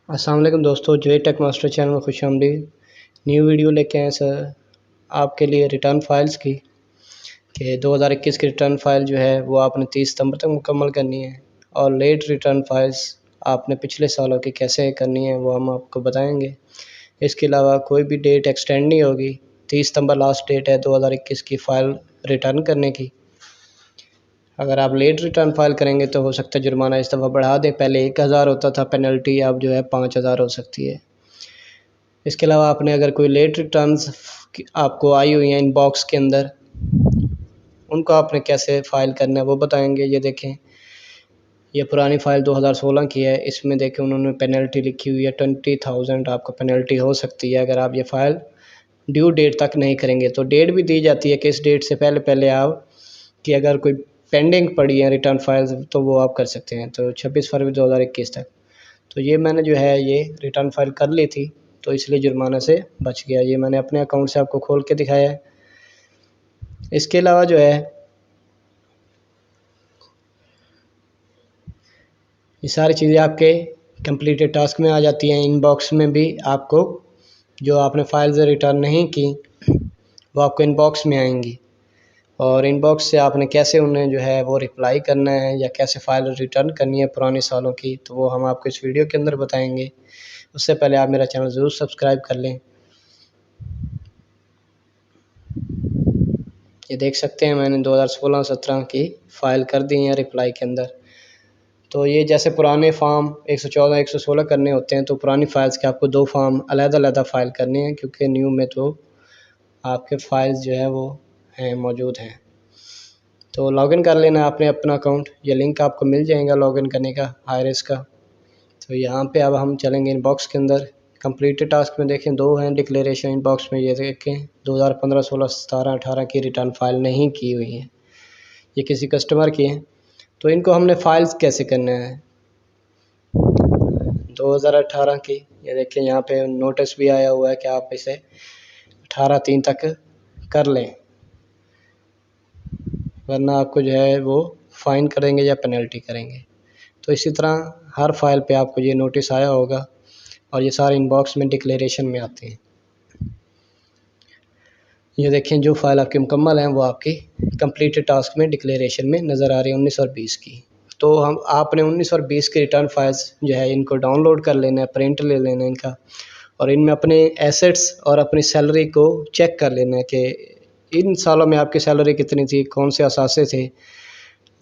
अस्सलाम वालेकुम दोस्तों, जे टेक मास्टर चैनल में खुशामदीद। न्यू वीडियो लेके आए सर आपके लिए रिटर्न फाइल्स की कि 2021 की रिटर्न फाइल जो है वो आपने 30 सितंबर तक मुकम्मल करनी है, और लेट रिटर्न फाइल्स आपने पिछले सालों की कैसे करनी है वो हम आपको बताएंगे। इसके अलावा कोई भी डेट एक्सटेंड नहीं होगी। 30 सितंबर लास्ट डेट है 2021 की फ़ाइल रिटर्न करने की। अगर आप लेट रिटर्न फाइल करेंगे तो हो सकता है जुर्माना इस दफ़ा बढ़ा दें। पहले 1000 होता था पेनल्टी, अब जो है 5000 हो सकती है। इसके अलावा आपने अगर कोई लेट रिटर्न्स आपको आई हुई हैं इनबॉक्स के अंदर, उनको आपने कैसे फ़ाइल करना है वो बताएंगे। ये देखें, ये पुरानी फ़ाइल 2016 की है। इसमें देखें उन्होंने पेनल्टी लिखी हुई है 20,000 आपको पेनल्टी हो सकती है अगर आप ये फ़ाइल ड्यू डेट तक नहीं करेंगे। तो डेट भी दी जाती है कि इस डेट से पहले पहले आप कि अगर कोई पेंडिंग पड़ी है रिटर्न फाइल्स तो वो आप कर सकते हैं, तो 26 फरवरी 2021 तक। तो ये मैंने जो है ये रिटर्न फाइल कर ली थी, तो इसलिए जुर्माना से बच गया। ये मैंने अपने अकाउंट से आपको खोल के दिखाया है। इसके अलावा जो है ये सारी चीज़ें आपके कंप्लीटेड टास्क में आ जाती हैं। इनबॉक्स में भी आपको जो आपने फाइल्स रिटर्न नहीं की वो आपको इनबॉक्स में आएंगी, और इनबॉक्स से आपने कैसे उन्हें जो है वो रिप्लाई करना है या कैसे फ़ाइल रिटर्न करनी है पुराने सालों की, तो वो हम आपको इस वीडियो के अंदर बताएंगे। उससे पहले आप मेरा चैनल ज़रूर सब्सक्राइब कर लें। ये देख सकते हैं मैंने 2016-17 की फ़ाइल कर दी है रिप्लाई के अंदर। तो ये जैसे पुराने फॉर्म 114 116 करने होते हैं, तो पुरानी फ़ाइल्स के आपको 2 फॉर्म अलग-अलग फ़ाइल करने हैं, क्योंकि न्यू में तो आपके फ़ाइल्स जो है वो हैं मौजूद हैं। तो लॉगिन कर लेना आपने अपना अकाउंट। ये लिंक आपको मिल जाएगा लॉगिन करने का हायरेस का। तो यहाँ पे अब हम चलेंगे इनबॉक्स के अंदर। कंप्लीटेड टास्क में देखें 2 हैं डिक्लेरेशन इनबॉक्स में। ये देखें 2015, 16, 17, 18 की रिटर्न फाइल नहीं की हुई है, ये किसी कस्टमर की है। तो इनको हमने फाइल्स कैसे करना है 2018 की। ये देखें यहाँ पे नोटिस भी आया हुआ है कि आप इसे 18/3 तक कर लें, वरना आपको जो है वो फ़ाइन करेंगे या पेनल्टी करेंगे। तो इसी तरह हर फाइल पे आपको ये नोटिस आया होगा, और ये सारे इनबॉक्स में डिक्लेरेशन में आते हैं। ये देखें जो फाइल आपकी मुकम्मल हैं वो आपकी कंप्लीटेड टास्क में डिक्लेरेशन में नज़र आ रही है 19 और 20 की। तो हम आपने 19 और 20 की रिटर्न फाइल्स जो है इनको डाउनलोड कर लेना है, प्रिंट ले लेना है इनका, और इनमें अपने एसेट्स और अपनी सैलरी को चेक कर लेना है कि इन सालों में आपकी सैलरी कितनी थी, कौन से असासे थे,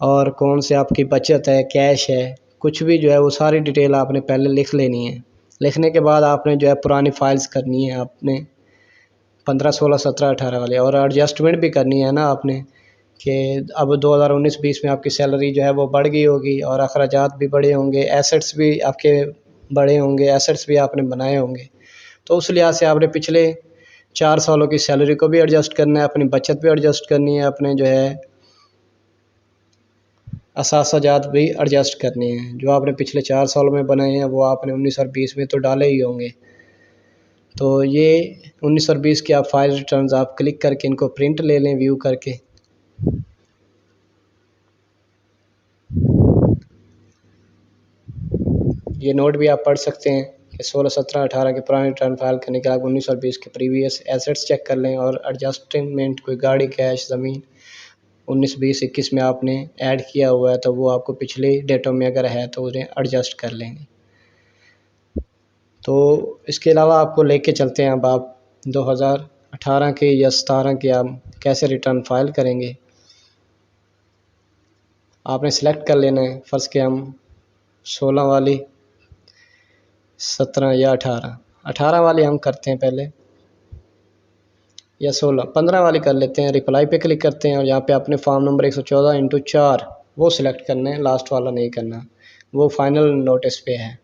और कौन से आपकी बचत है, कैश है, कुछ भी जो है वो सारी डिटेल आपने पहले लिख लेनी है। लिखने के बाद आपने जो है पुरानी फाइल्स करनी है आपने 15, 16, 17, 18 वाले, और एडजस्टमेंट भी करनी है ना आपने कि अब 2019-20 में आपकी सैलरी जो है वो बढ़ गई होगी, और अखराजात भी बढ़े होंगे, एसेट्स भी आपके बढ़े होंगे, एसेट्स भी आपने बनाए होंगे। तो उस लिहाज से आपने पिछले 4 सालों की सैलरी को भी एडजस्ट करना है, अपनी बचत भी एडजस्ट करनी है, अपने जो है असासाजात भी एडजस्ट करने हैं। जो आपने पिछले 4 सालों में बनाए हैं वो आपने 19 और 20 में तो डाले ही होंगे। तो ये 19 और 20 की आप फाइल रिटर्न्स आप क्लिक करके इनको प्रिंट ले लें व्यू करके। ये नोट भी आप पढ़ सकते हैं कि 16, 17, 18 के पुराने रिटर्न फाइल करने के बाद 19 और 20 के प्रीवियस एसेट्स चेक कर लें, और एडजस्टमेंट कोई गाड़ी, कैश, ज़मीन 19, 20, 21 में आपने ऐड किया हुआ है तो वो आपको पिछले डेटों में अगर है तो उन्हें एडजस्ट कर लेंगे। तो इसके अलावा आपको लेके चलते हैं अब आप 2018 के या 17 के आप कैसे रिटर्न फाइल करेंगे। आपने सेलेक्ट कर लेना है, फ़र्ज़ के हम 16 वाली, 17 या 18 वाली हम करते हैं पहले, या 16, 15 वाली कर लेते हैं। रिप्लाई पे क्लिक करते हैं और यहाँ पे आपने फॉर्म नंबर 114/4 वो सिलेक्ट करना है, लास्ट वाला नहीं करना, वो फाइनल नोटिस पे है।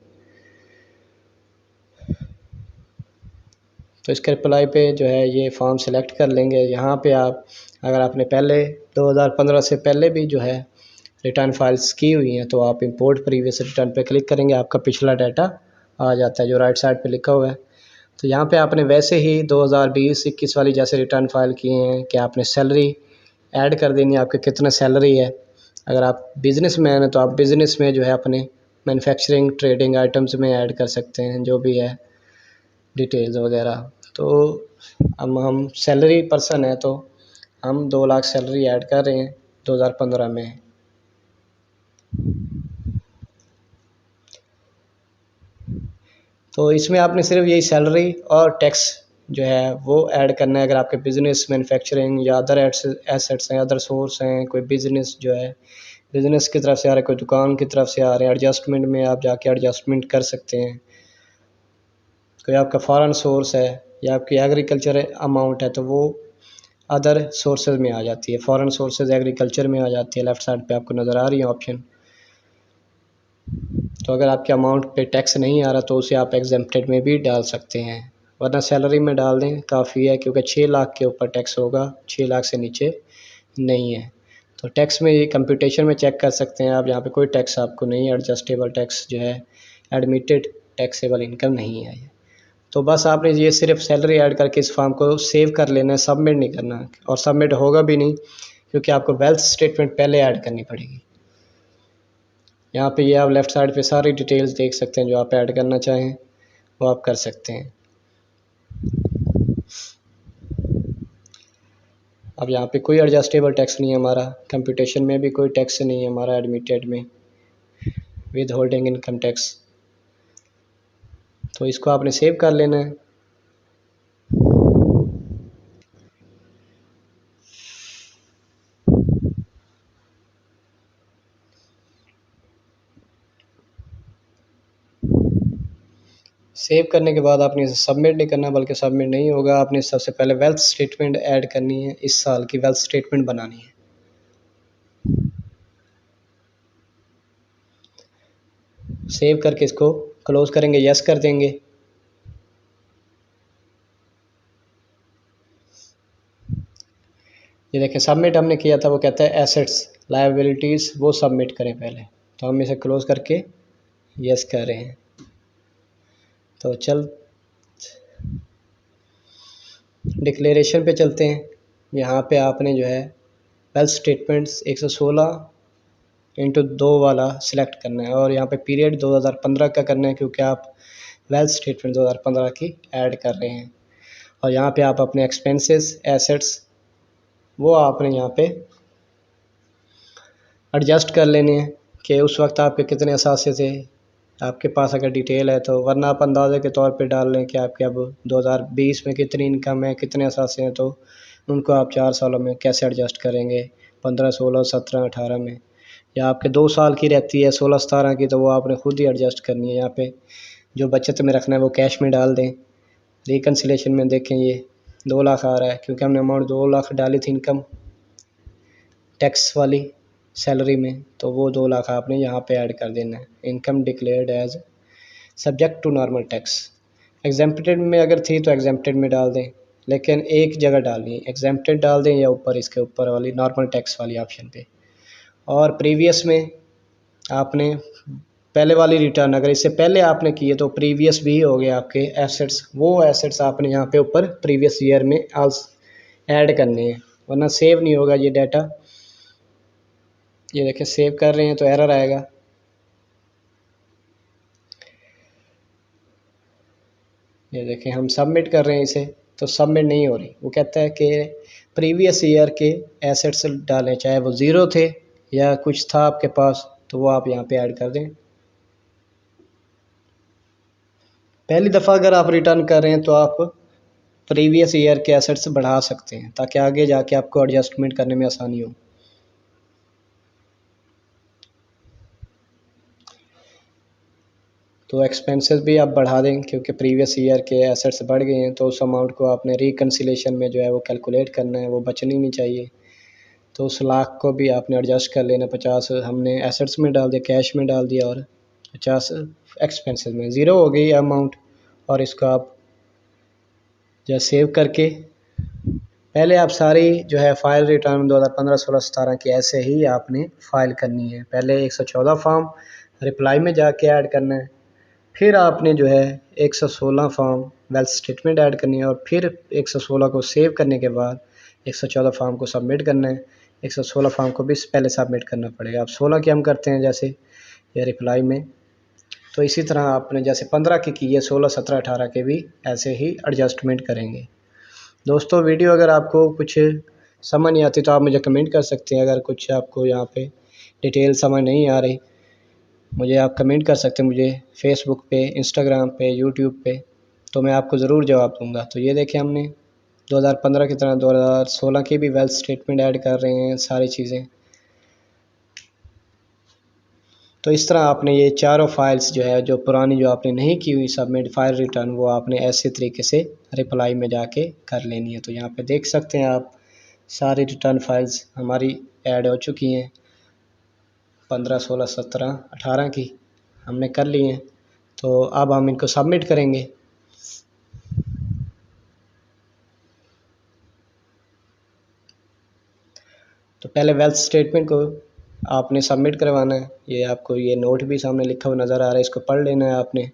तो इसके रिप्लाई पे जो है ये फॉर्म सेलेक्ट कर लेंगे। यहाँ पे आप अगर आपने पहले 2015 से पहले भी जो है रिटर्न फाइल्स की हुई हैं तो आप इंपोर्ट प्रीवियस रिटर्न पे क्लिक करेंगे, आपका पिछला डाटा आ जाता है जो राइट साइड पे लिखा हुआ है। तो यहाँ पे आपने वैसे ही 2020-21 वाली जैसे रिटर्न फाइल किए हैं कि आपने सैलरी ऐड कर देनी है, आपके कितना सैलरी है। अगर आप बिज़नेस मैन हैं तो आप बिज़नेस में जो है अपने मैन्युफैक्चरिंग ट्रेडिंग आइटम्स में ऐड कर सकते हैं, जो भी है डिटेल्स वगैरह। तो हम सैलरी पर्सन है तो हम 2 लाख सैलरी ऐड कर रहे हैं 2015 में। तो इसमें आपने सिर्फ यही सैलरी और टैक्स जो है वो ऐड करना है। अगर आपके बिज़नेस मैन्युफैक्चरिंग या अदर एसेट्स हैं, अदर सोर्स हैं, कोई बिज़नेस जो है बिज़नेस की तरफ से आ रहा है, कोई दुकान की तरफ से आ रहे हैं, एडजस्टमेंट में आप जाके एडजस्टमेंट कर सकते हैं। कोई आपका फॉरेन सोर्स है या आपकी एग्रीकल्चर अमाउंट है तो वो अदर सोर्सेज में आ जाती है। फॉरेन सोर्सेज एग्रीकल्चर में आ जाती है, लेफ़्ट साइड पे आपको नज़र आ रही है ऑप्शन। तो अगर आपके अमाउंट पे टैक्स नहीं आ रहा तो उसे आप एग्जेम्प्टेड में भी डाल सकते हैं, वरना सैलरी में डाल दें काफ़ी है, क्योंकि 6 लाख के ऊपर टैक्स होगा, 6 लाख से नीचे नहीं है। तो टैक्स में ये कंप्यूटेशन में चेक कर सकते हैं आप, यहाँ पे कोई टैक्स आपको नहीं है, एडजस्टेबल टैक्स जो है, एडमिटेड टैक्सेबल इनकम नहीं है। तो बस आपने ये सिर्फ सैलरी ऐड करके इस फॉर्म को सेव कर लेना है, सबमिट नहीं करना, और सबमिट होगा भी नहीं क्योंकि आपको वेल्थ स्टेटमेंट पहले ऐड करनी पड़ेगी। यहाँ पे ये आप लेफ़्ट साइड पे सारी डिटेल्स देख सकते हैं, जो आप ऐड करना चाहें वो आप कर सकते हैं। अब यहाँ पे कोई एडजस्टेबल टैक्स नहीं है हमारा, कंप्यूटेशन में भी कोई टैक्स नहीं है हमारा एडमिटेड में, विद होल्डिंग इनकम टैक्स। तो इसको आपने सेव कर लेना है। सेव करने के बाद आपने इसे सबमिट नहीं करना, बल्कि सबमिट नहीं होगा, आपने सबसे पहले वेल्थ स्टेटमेंट ऐड करनी है, इस साल की वेल्थ स्टेटमेंट बनानी है। सेव करके इसको क्लोज करेंगे, यस कर देंगे। ये देखें सबमिट हमने किया था, वो कहता है एसेट्स लायबिलिटीज़ वो सबमिट करें पहले, तो हम इसे क्लोज करके यस कर रहे हैं। तो चल डिक्लेरेशन पे चलते हैं। यहाँ पे आपने जो है वेल्थ स्टेटमेंट्स 116/2 वाला सिलेक्ट करना है, और यहाँ पे पीरियड 2015 का करना है, क्योंकि आप वेल्थ स्टेटमेंट 2015 की ऐड कर रहे हैं। और यहाँ पे आप अपने एक्सपेंसेस एसेट्स वो आपने यहाँ पे एडजस्ट कर लेने हैं कि उस वक्त आपके कितने असासे थे आपके पास अगर डिटेल है तो, वरना आप अंदाजे के तौर पे डाल लें कि आपके अब 2020 में कितनी इनकम है, कितने असासे हैं, तो उनको आप 4 सालों में कैसे एडजस्ट करेंगे, 15, 16, 17, 18 में, या आपके 2 साल की रहती है 16, 17 की, तो वो आपने खुद ही एडजस्ट करनी है। यहाँ पे जो बचत में रखना है वो कैश में डाल दें। रिकन्सिलेशन में देखें ये 2 लाख आ रहा है, क्योंकि हमने अमाउंट 2 लाख डाली थी इनकम टैक्स वाली सैलरी में, तो वो 2 लाख आपने यहाँ पे ऐड कर देना है। Income declared as subject to normal tax. Exempted में अगर थी तो एग्जेम्प्टेड में डाल दें, लेकिन एक जगह डालनी है, एग्जेम्प्टेड डाल दें या ऊपर इसके ऊपर वाली नॉर्मल टैक्स वाली ऑप्शन पे। और प्रीवियस में आपने पहले वाली रिटर्न अगर इससे पहले आपने किए तो प्रीवियस भी हो गए आपके एसेट्स, वो एसेट्स आपने यहाँ पे ऊपर प्रीवियस ईयर में ऐड करने हैं, वरना सेव नहीं होगा ये डाटा। ये देखिए सेव कर रहे हैं तो एरर आएगा। ये देखें हम सबमिट कर रहे हैं इसे तो सबमिट नहीं हो रही, वो कहता है कि प्रीवियस ईयर के एसेट्स डालें, चाहे वो ज़ीरो थे या कुछ था आपके पास, तो वो आप यहाँ पे ऐड कर दें। पहली दफ़ा अगर आप रिटर्न कर रहे हैं तो आप प्रीवियस ईयर के एसेट्स बढ़ा सकते हैं, ताकि आगे जाके आपको एडजस्टमेंट करने में आसानी हो। तो एक्सपेंसेस भी आप बढ़ा दें, क्योंकि प्रीवियस ईयर के एसेट्स बढ़ गए हैं, तो उस अमाउंट को आपने रिकन्सिलेशन में जो है वो कैलकुलेट करना है, वो बचनी नहीं चाहिए। तो उस लाख को भी आपने एडजस्ट कर लेना, 50 हमने एसेट्स में डाल दिया, कैश में डाल दिया, और 50 एक्सपेंसेस में, ज़ीरो हो गई अमाउंट। और इसको आप जो सेव करके पहले आप सारी जो है फ़ाइल रिटर्न 2015, 16, 17 की ऐसे ही आपने फ़ाइल करनी है। पहले 114 फॉर्म रिप्लाई में जाके ऐड करना है, फिर आपने जो है 116 फॉर्म वेल्थ स्टेटमेंट ऐड करनी है, और फिर 116 को सेव करने के बाद 114 फॉर्म को सबमिट करना है। 116 फॉर्म को भी पहले सबमिट करना पड़ेगा। अब 16 की हम करते हैं, जैसे ये रिप्लाई में तो इसी तरह आपने जैसे 15 की है 16, 17, 18 के भी ऐसे ही एडजस्टमेंट करेंगे। दोस्तों वीडियो अगर आपको कुछ समझ नहीं आती तो आप मुझे कमेंट कर सकते हैं। अगर कुछ आपको यहाँ पे डिटेल समझ नहीं आ रही मुझे आप कमेंट कर सकते हैं, मुझे फेसबुक पे, इंस्टाग्राम पे, यूट्यूब पे, तो मैं आपको ज़रूर जवाब दूंगा। तो ये देखें हमने 2015 की तरह 2016 की भी वेल्थ स्टेटमेंट ऐड कर रहे हैं सारी चीज़ें। तो इस तरह आपने ये चारों फाइल्स जो है जो पुरानी जो आपने नहीं की हुई सबमिट फाइल रिटर्न वो आपने ऐसे तरीके से रिप्लाई में जाके कर लेनी है। तो यहाँ पे देख सकते हैं आप सारी रिटर्न फाइल्स हमारी ऐड हो चुकी हैं 15, 16, 17, 18 की हमने कर ली हैं। तो अब हम इनको सबमिट करेंगे। तो पहले वेल्थ स्टेटमेंट को आपने सबमिट करवाना है। ये आपको ये नोट भी सामने लिखा हुआ नज़र आ रहा है, इसको पढ़ लेना है आपने।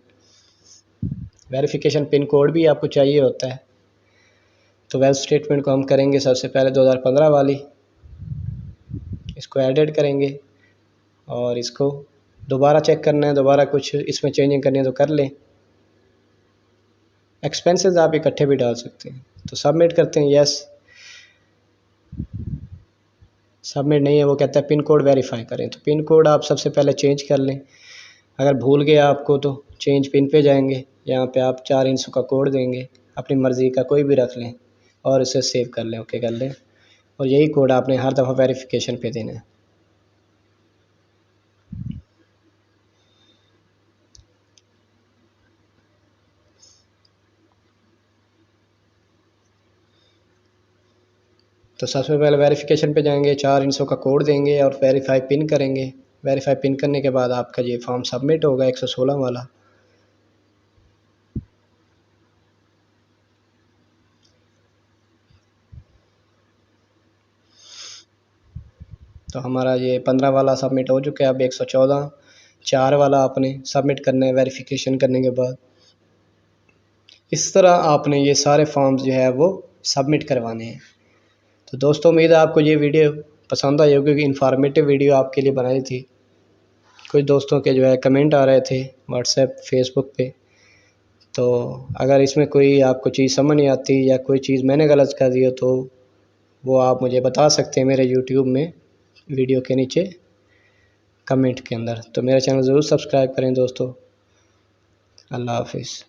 वेरिफिकेशन पिन कोड भी आपको चाहिए होता है। तो वेल्थ स्टेटमेंट को हम करेंगे सबसे पहले 2015 वाली, इसको एडिट करेंगे और इसको दोबारा चेक करना है, दोबारा कुछ इसमें चेंजिंग करनी है तो कर लें। एक्सपेंसेस आप इकट्ठे भी डाल सकते हैं। तो सबमिट करते हैं, यस। सबमिट नहीं है, वो कहता है पिन कोड वेरीफाई करें। तो पिन कोड आप सबसे पहले चेंज कर लें। अगर भूल गया आपको तो चेंज पिन पे जाएंगे, यहाँ पे आप 4 इंचों का कोड देंगे, अपनी मर्ज़ी का कोई भी रख लें और इसे सेव कर लें, ओके कर लें। और यही कोड आपने हर दफ़ा वेरिफिकेशन पे देना है। तो सबसे पहले वेरिफिकेशन पे जाएंगे, 4 इंचों का कोड देंगे और वेरीफाई पिन करेंगे। वेरीफाई पिन करने के बाद आपका ये फॉर्म सबमिट होगा 116 वाला। तो हमारा ये 15 वाला सबमिट हो चुका है। अब 114 4 वाला आपने सबमिट करना है वेरिफिकेशन करने के बाद। इस तरह आपने ये सारे फॉर्म्स जो है वो सबमिट करवाने हैं। तो दोस्तों उम्मीद है आपको ये वीडियो पसंद आई होगी, क्योंकि इन्फॉर्मेटिव वीडियो आपके लिए बनाई थी। कुछ दोस्तों के जो है कमेंट आ रहे थे व्हाट्सएप, फेसबुक पे। तो अगर इसमें कोई आपको चीज़ समझ नहीं आती या कोई चीज़ मैंने गलत कर दी हो तो वो आप मुझे बता सकते हैं मेरे यूट्यूब में वीडियो के नीचे कमेंट के अंदर। तो मेरा चैनल ज़रूर सब्सक्राइब करें दोस्तों। अल्लाह हाफिज़।